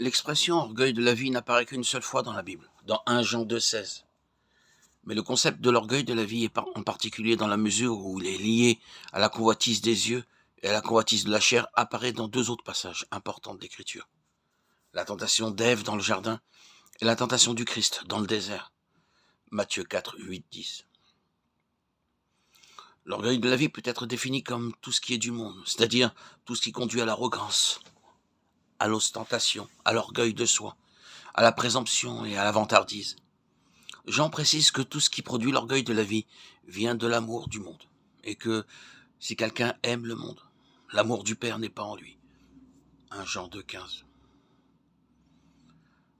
L'expression orgueil de la vie n'apparaît qu'une seule fois dans la Bible, dans 1 Jean 2,16. Mais le concept de l'orgueil de la vie est en particulier dans la mesure où il est lié à la convoitise des yeux et à la convoitise de la chair apparaît dans deux autres passages importants de l'Écriture. La tentation d'Ève dans le jardin et la tentation du Christ dans le désert. Matthieu 4, 8, 10. L'orgueil de la vie peut être défini comme tout ce qui est du monde, c'est-à-dire tout ce qui conduit à l'arrogance, à l'ostentation, à l'orgueil de soi, à la présomption et à la vantardise. Jean précise que tout ce qui produit l'orgueil de la vie vient de l'amour du monde, et que si quelqu'un aime le monde, l'amour du Père n'est pas en lui. 1 Jean 2, 15.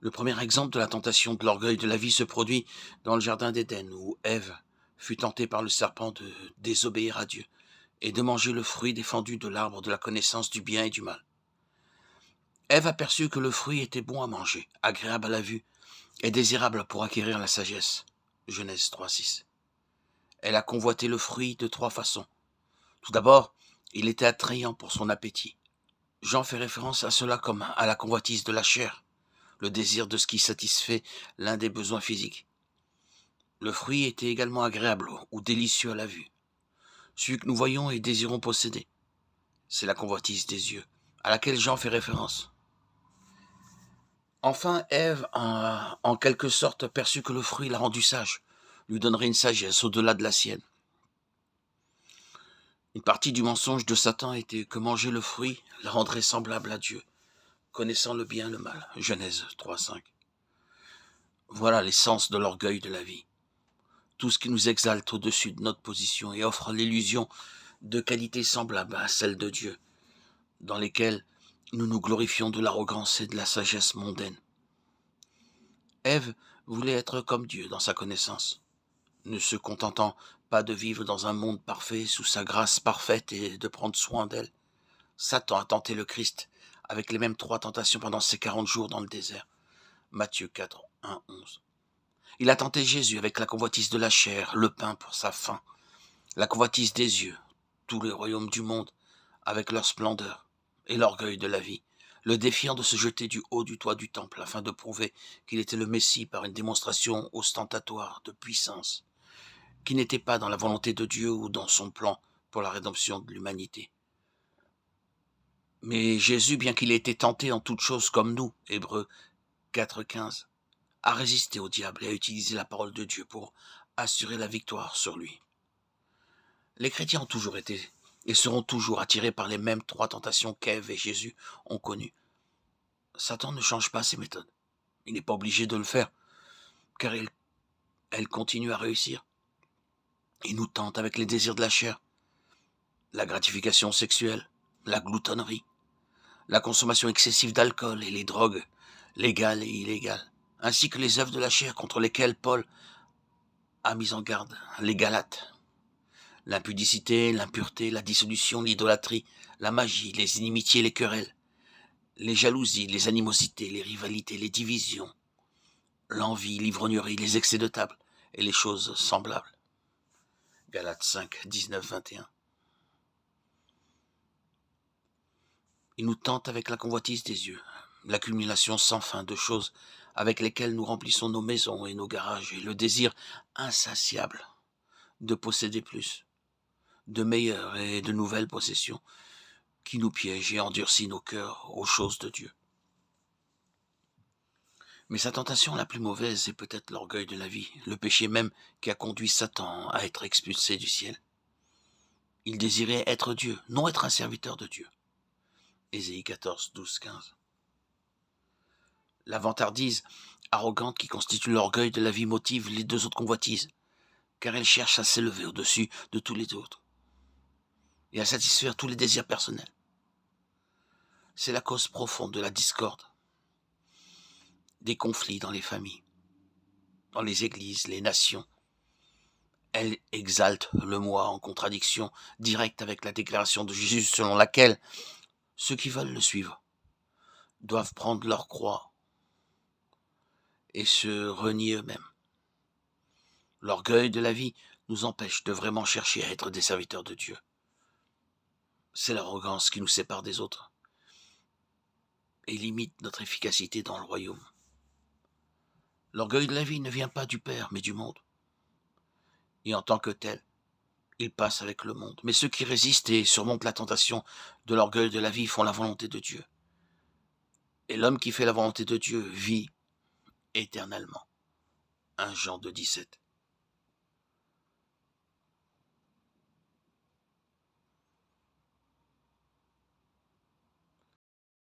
Le premier exemple de la tentation de l'orgueil de la vie se produit dans le jardin d'Éden, où Ève fut tentée par le serpent de désobéir à Dieu et de manger le fruit défendu de l'arbre de la connaissance du bien et du mal. Ève aperçut que le fruit était bon à manger, agréable à la vue et désirable pour acquérir la sagesse. Genèse 3, 6. Elle a convoité le fruit de trois façons. Tout d'abord, il était attrayant pour son appétit. Jean fait référence à cela comme à la convoitise de la chair, le désir de ce qui satisfait l'un des besoins physiques. Le fruit était également agréable ou délicieux à la vue. Celui que nous voyons et désirons posséder, c'est la convoitise des yeux, à laquelle Jean fait référence. Enfin, Ève, en quelque sorte, perçut que le fruit l'a rendu sage, lui donnerait une sagesse au-delà de la sienne. Une partie du mensonge de Satan était que manger le fruit la rendrait semblable à Dieu, connaissant le bien et le mal. Genèse 3, 5. Voilà l'essence de l'orgueil de la vie. Tout ce qui nous exalte au-dessus de notre position et offre l'illusion de qualités semblables à celles de Dieu, dans lesquelles nous nous glorifions de l'arrogance et de la sagesse mondaine. Ève voulait être comme Dieu dans sa connaissance, ne se contentant pas de vivre dans un monde parfait sous sa grâce parfaite et de prendre soin d'elle. Satan a tenté le Christ avec les mêmes trois tentations pendant ces 40 jours dans le désert. Matthieu 4, 1, 11. Il a tenté Jésus avec la convoitise de la chair, le pain pour sa faim, la convoitise des yeux, tous les royaumes du monde avec leur splendeur, et l'orgueil de la vie, le défiant de se jeter du haut du toit du temple afin de prouver qu'il était le Messie par une démonstration ostentatoire de puissance, qui n'était pas dans la volonté de Dieu ou dans son plan pour la rédemption de l'humanité. Mais Jésus, bien qu'il ait été tenté en toutes choses comme nous, Hébreux 4, 15, a résisté au diable et a utilisé la parole de Dieu pour assurer la victoire sur lui. Les chrétiens ont toujours été et seront toujours attirés par les mêmes trois tentations qu'Ève et Jésus ont connues. Satan ne change pas ses méthodes. Il n'est pas obligé de le faire, car elle continue à réussir. Il nous tente avec les désirs de la chair, la gratification sexuelle, la gloutonnerie, la consommation excessive d'alcool et les drogues, légales et illégales, ainsi que les œuvres de la chair contre lesquelles Paul a mis en garde les Galates. L'impudicité, l'impureté, la dissolution, l'idolâtrie, la magie, les inimitiés, les querelles, les jalousies, les animosités, les rivalités, les divisions, l'envie, l'ivrognerie, les excès de table et les choses semblables. Galates 5, 19, 21. Il nous tente avec la convoitise des yeux, l'accumulation sans fin de choses avec lesquelles nous remplissons nos maisons et nos garages et le désir insatiable de posséder plus, de meilleures et de nouvelles possessions qui nous piège et endurcit nos cœurs aux choses de Dieu. Mais sa tentation la plus mauvaise est peut-être l'orgueil de la vie, le péché même qui a conduit Satan à être expulsé du ciel. Il désirait être Dieu, non être un serviteur de Dieu. Ésaïe 14, 12, 15. La vantardise arrogante qui constitue l'orgueil de la vie motive les deux autres convoitises, car elle cherche à s'élever au-dessus de tous les autres et à satisfaire tous les désirs personnels. C'est la cause profonde de la discorde, des conflits dans les familles, dans les églises, les nations. Elle exalte le moi en contradiction directe avec la déclaration de Jésus selon laquelle ceux qui veulent le suivre doivent prendre leur croix et se renier eux-mêmes. L'orgueil de la vie nous empêche de vraiment chercher à être des serviteurs de Dieu. C'est l'arrogance qui nous sépare des autres et limite notre efficacité dans le royaume. L'orgueil de la vie ne vient pas du Père, mais du monde. Et en tant que tel, il passe avec le monde. Mais ceux qui résistent et surmontent la tentation de l'orgueil de la vie font la volonté de Dieu. Et l'homme qui fait la volonté de Dieu vit éternellement. 1 Jean 2,17.